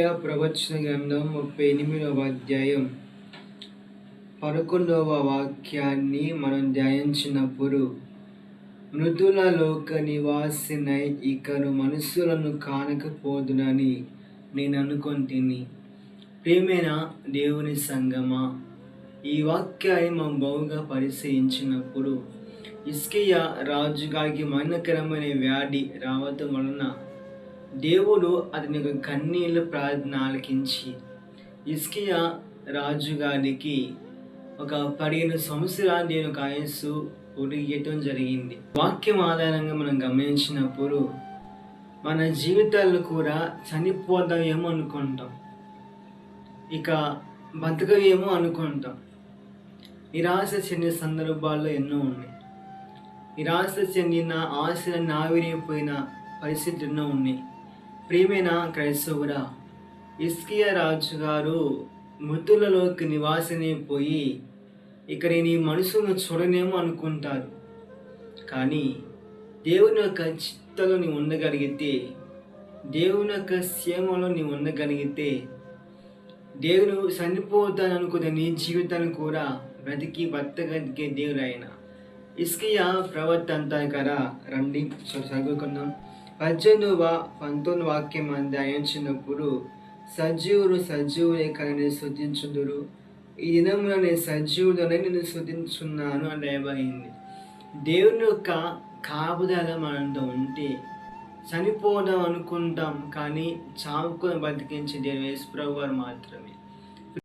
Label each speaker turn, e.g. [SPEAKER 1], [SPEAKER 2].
[SPEAKER 1] ప్రవచన గ్రంథం 38వ అధ్యాయం 11వ వాక్యాన్ని మనం ధ్యానించినప్పుడు, మృతుల లోక నివాసినై ఇకను మనుషులను కానకపోదునని నేను అనుకొంటిని. ప్రియమైన దేవుని సంగమా, ఈ వాక్యాన్ని మనం బహుగా పరిశీలించినప్పుడు, హిజ్కియా రాజుగారికి మరణకరమైన వ్యాధి రావటం వలన దేవుడు అతని యొక్క కన్నీళ్ళ ప్రార్థన ఆలకించి హిజ్కియా రాజుగారికి ఒక 15 సంవత్సరాలు దేవుని యొక్క ఆయుస్సు పొడిగేయటం జరిగింది. వాక్యం ఆధారంగా మనం గమనించినప్పుడు మన జీవితాల్లో కూడా చనిపోదామేమో అనుకుంటాం, ఇక బతకవేమో అనుకుంటాం. నిరాశ చెందిన సందర్భాల్లో ఎన్నో ఉన్నాయి. నిరాశ చెందిన ఆశలను ఆవిరైపోయిన పరిస్థితులు ఎన్నో ఉన్నాయి. ప్రియమైన క్రైస్తవుడా, హిజ్కియా రాజు గారు మృతులలోకి నివాసమైపోయి ఇక నేను ఈ మనుషులను చూడనేమో అనుకుంటారు. కానీ దేవుని యొక్క చిత్తలో నీవు ఉండగలిగితే, దేవుని యొక్క క్షేమంలో నీవు ఉండగలిగితే, దేవుడు చనిపోతాను అనుకునే నీ జీవితాన్ని కూడా బ్రతికి బతకగలిగే దేవుడు ఆయన. హిజ్కియా ప్రవక్త అంతా కదా, రండి చదువుకుందాం. 19 వాక్యం ధ్యానించినప్పుడు, సజీవులే కానీ స్తుతించుదురు, ఈ దినంలో నేను సజీవులనే నేను స్తుతించున్నాను అని రాయబడింది. దేవుని యొక్క కాపుదల మనతో ఉంటే చనిపోదాం అనుకుంటాం, కానీ చావుకొని బతికించే దేవుడు యేసుప్రభువు వారు మాత్రమే.